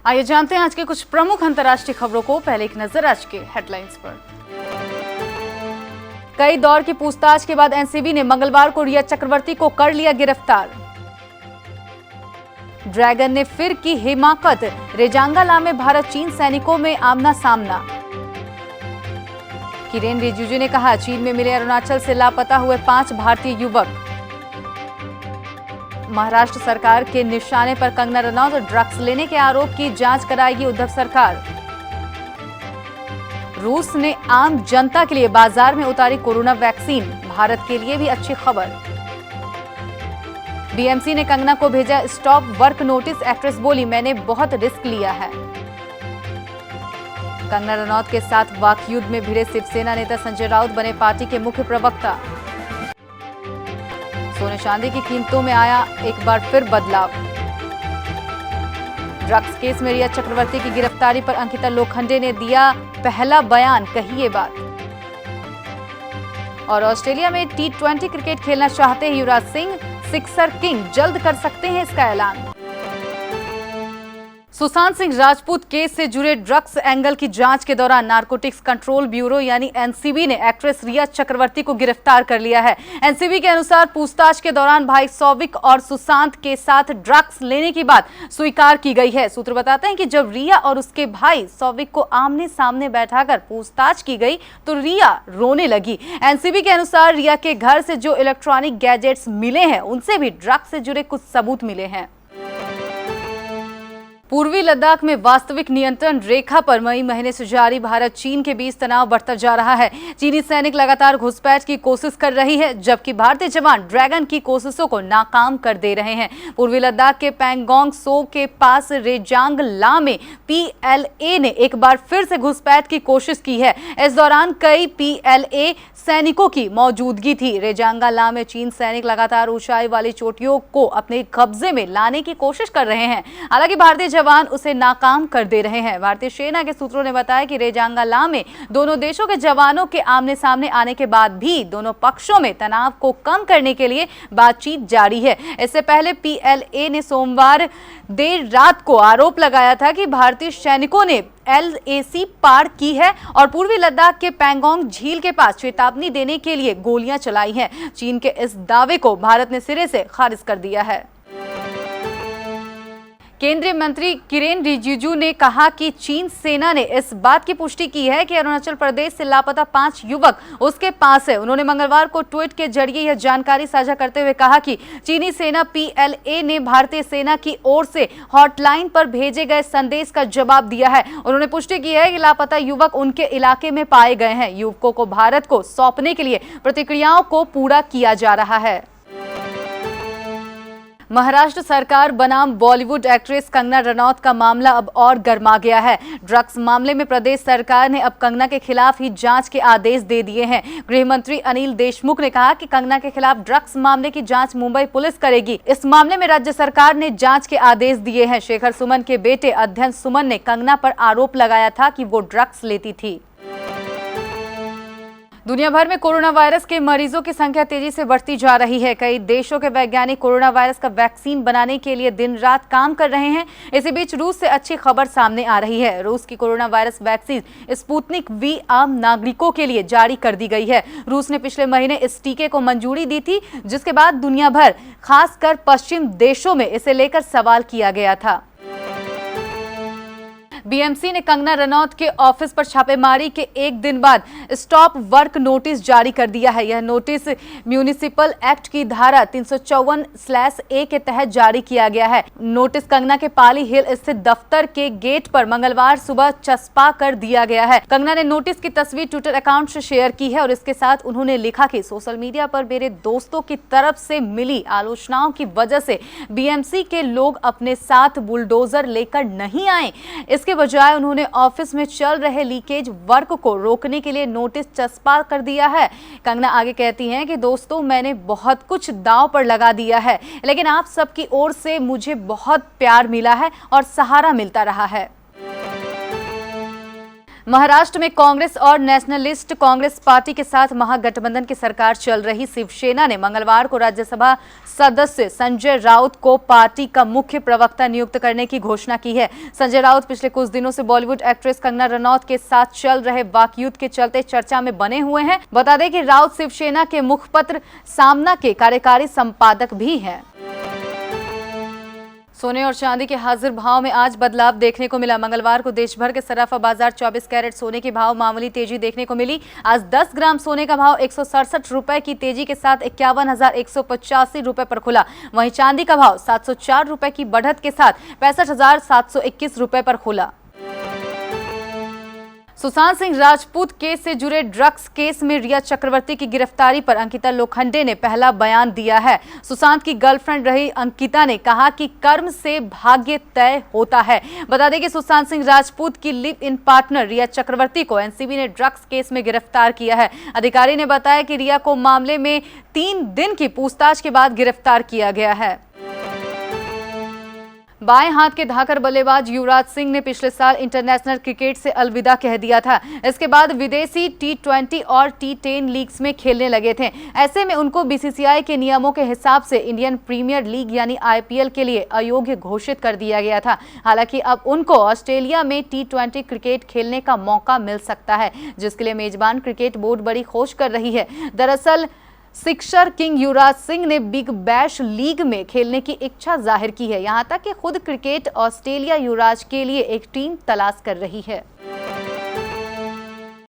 आइए जानते हैं आज के कुछ प्रमुख अंतर्राष्ट्रीय खबरों को। पहले एक नजर आज के हेडलाइंस पर। कई दौर की पूछताछ के बाद एनसीबी ने मंगलवार को रिया चक्रवर्ती को कर लिया गिरफ्तार। ड्रैगन ने फिर की हिमाकत, रेजांगला में भारत चीन सैनिकों में आमना सामना। किरेन रिजिजू ने कहा, चीन में मिले अरुणाचल से लापता हुए 5 भारतीय युवक। महाराष्ट्र सरकार के निशाने पर कंगना रनौत और ड्रग्स लेने के आरोप की जांच कराएगी उद्धव सरकार। रूस ने आम जनता के लिए बाजार में उतारी कोरोना वैक्सीन, भारत के लिए भी अच्छी खबर। बीएमसी ने कंगना को भेजा स्टॉप वर्क नोटिस, एक्ट्रेस बोली, मैंने बहुत रिस्क लिया है। कंगना रनौत के साथ वाक युद्ध में भिड़े शिवसेना नेता संजय राउत बने पार्टी के मुख्य प्रवक्ता। सोने चांदी की कीमतों में आया एक बार फिर बदलाव। ड्रग्स केस में रिया चक्रवर्ती की गिरफ्तारी पर अंकिता लोखंडे ने दिया पहला बयान, कही ये बात। और ऑस्ट्रेलिया में T20 क्रिकेट खेलना चाहते हैं युवराज सिंह, सिक्सर किंग जल्द कर सकते हैं इसका ऐलान। सुशांत सिंह राजपूत केस से जुड़े ड्रग्स एंगल की जांच के दौरान नारकोटिक्स कंट्रोल ब्यूरो यानी एनसीबी ने एक्ट्रेस रिया चक्रवर्ती को गिरफ्तार कर लिया है। एनसीबी के अनुसार पूछताछ के दौरान भाई सौविक और सुशांत के साथ ड्रग्स लेने की बात स्वीकार की गई है। सूत्र बताते हैं कि जब रिया और उसके भाई सौविक को आमने सामने बैठाकर पूछताछ की गई तो रिया रोने लगी। एनसीबी के अनुसार रिया के घर से जो इलेक्ट्रॉनिक गैजेट्स मिले हैं उनसे भी ड्रग्स से जुड़े कुछ सबूत मिले हैं। पूर्वी लद्दाख में वास्तविक नियंत्रण रेखा पर मई महीने से जारी भारत चीन के बीच तनाव बढ़ता जा रहा है। चीनी सैनिक लगातार घुसपैठ की कोशिश कर रही है, जबकि भारतीय जवान ड्रैगन की कोशिशों को नाकाम कर दे रहे हैं। पूर्वी लद्दाख के पैंगोंग सो के पास रेजांगला में पीएलए ने एक बार फिर से घुसपैठ की कोशिश की है। इस दौरान कई पीएलए सैनिकों की मौजूदगी थी। रेजांगला में चीन सैनिक लगातार ऊंचाई वाली चोटियों को अपने कब्जे में लाने की कोशिश कर रहे हैं, हालांकि भारतीय जवान उसे नाकाम कर दे रहे हैं। भारतीय सेना के सूत्रों ने बताया कि रेजांगला में दोनों देशों के जवानों के आमने सामने आने के बाद भी दोनों पक्षों में तनाव को कम करने के लिए बातचीत जारी है। इससे पहले पीएलए ने सोमवार देर रात को आरोप लगाया था कि भारतीय सैनिकों ने LAC पार की है और पूर्वी लद्दाख के पैंगोंग झील के पास चेतावनी देने के लिए गोलियां चलाई हैं। चीन के इस दावे को भारत ने सिरे से खारिज कर दिया है। केंद्रीय मंत्री किरेन रिजिजू ने कहा कि चीन सेना ने इस बात की पुष्टि की है कि अरुणाचल प्रदेश से लापता 5 युवक उसके पास है। उन्होंने मंगलवार को ट्वीट के जरिए यह जानकारी साझा करते हुए कहा कि चीनी सेना पीएलए ने भारतीय सेना की ओर से हॉटलाइन पर भेजे गए संदेश का जवाब दिया है। उन्होंने पुष्टि की है कि लापता युवक उनके इलाके में पाए गए हैं। युवकों को भारत को सौंपने के लिए प्रक्रियाओं को पूरा किया जा रहा है। महाराष्ट्र सरकार बनाम बॉलीवुड एक्ट्रेस कंगना रनौत का मामला अब और गर्मा गया है। ड्रग्स मामले में प्रदेश सरकार ने अब कंगना के खिलाफ ही जांच के आदेश दे दिए हैं। गृह मंत्री अनिल देशमुख ने कहा कि कंगना के खिलाफ ड्रग्स मामले की जांच मुंबई पुलिस करेगी। इस मामले में राज्य सरकार ने जांच के आदेश दिए हैं। शेखर सुमन के बेटे अध्ययन सुमन ने कंगना पर आरोप लगाया था कि वो ड्रग्स लेती थी। दुनिया भर में कोरोना वायरस के मरीजों की संख्या तेजी से बढ़ती जा रही है। कई देशों के वैज्ञानिक कोरोना वायरस का वैक्सीन बनाने के लिए दिन रात काम कर रहे हैं। इसी बीच रूस से अच्छी खबर सामने आ रही है। रूस की corona virus vaccine Sputnik V आम नागरिकों के लिए जारी कर दी गई है। रूस ने पिछले महीने इस टीके को मंजूरी दी थी, जिसके बाद दुनिया भर, खासकर पश्चिम देशों में इसे लेकर सवाल किया गया था। बीएमसी ने कंगना रनौत के ऑफिस पर छापेमारी के एक दिन बाद स्टॉप वर्क नोटिस जारी कर दिया है। यह नोटिस म्यूनिसिपल एक्ट की धारा 354/A के तहत जारी किया गया है। नोटिस कंगना के पाली हिल स्थित दफ्तर के गेट पर मंगलवार सुबह चस्पा कर दिया गया है। कंगना ने नोटिस की तस्वीर ट्विटर अकाउंट से शेयर की है और इसके साथ उन्होंने लिखा कि सोशल मीडिया पर मेरे दोस्तों की तरफ से मिली आलोचनाओं की वजह से बीएमसी के लोग अपने साथ बुलडोजर लेकर नहीं आए। इसके बजाय उन्होंने ऑफिस में चल रहे लीकेज वर्क को रोकने के लिए नोटिस चस्पा कर दिया है। कंगना आगे कहती हैं कि दोस्तों, मैंने बहुत कुछ दांव पर लगा दिया है, लेकिन आप सबकी ओर से मुझे बहुत प्यार मिला है और सहारा मिलता रहा है। महाराष्ट्र में कांग्रेस और नेशनलिस्ट कांग्रेस पार्टी के साथ महागठबंधन की सरकार चल रही शिवसेना ने मंगलवार को राज्यसभा सदस्य संजय राउत को पार्टी का मुख्य प्रवक्ता नियुक्त करने की घोषणा की है। संजय राउत पिछले कुछ दिनों से बॉलीवुड एक्ट्रेस कंगना रनौत के साथ चल रहे वाकयुद्ध के चलते चर्चा में बने हुए हैं। बता दें कि राउत शिवसेना के मुखपत्र सामना के कार्यकारी संपादक भी हैं। सोने और चांदी के हाजिर भाव में आज बदलाव देखने को मिला। मंगलवार को देश भर के सराफा बाजार 24 कैरेट सोने के भाव मामूली तेजी देखने को मिली। आज 10 ग्राम सोने का भाव 167 रुपए की तेजी के साथ 51,185 रुपए पर खुला। वहीं चांदी का भाव 704 रुपए की बढ़त के साथ 65,721 रुपए पर खुला। सुशांत सिंह राजपूत केस से जुड़े ड्रग्स केस में रिया चक्रवर्ती की गिरफ्तारी पर अंकिता लोखंडे ने पहला बयान दिया है। सुशांत की गर्लफ्रेंड रही अंकिता ने कहा कि कर्म से भाग्य तय होता है। बता दें कि सुशांत सिंह राजपूत की लिव इन पार्टनर रिया चक्रवर्ती को एनसीबी ने ड्रग्स केस में गिरफ्तार किया है। अधिकारी ने बताया कि रिया को मामले में 3 दिन की पूछताछ के बाद गिरफ्तार किया गया है। बाएं हाथ के धाकड़ बल्लेबाज युवराज सिंह ने पिछले साल इंटरनेशनल क्रिकेट से अलविदा कह दिया था। इसके बाद विदेशी T20 और T10 लीग्स में खेलने लगे थे। ऐसे में उनको बीसीसीआई के नियमों के हिसाब से इंडियन प्रीमियर लीग यानी IPL के लिए अयोग्य घोषित कर दिया गया था। हालांकि अब उनको ऑस्ट्रेलिया में T20 क्रिकेट खेलने का मौका मिल सकता है, जिसके लिए मेजबान क्रिकेट बोर्ड बड़ी खोज कर रही है। दरअसल सिक्सर किंग युवराज सिंह ने बिग बैश लीग में खेलने की इच्छा जाहिर की है। यहां तक कि खुद क्रिकेट ऑस्ट्रेलिया युवराज के लिए एक टीम तलाश कर रही है।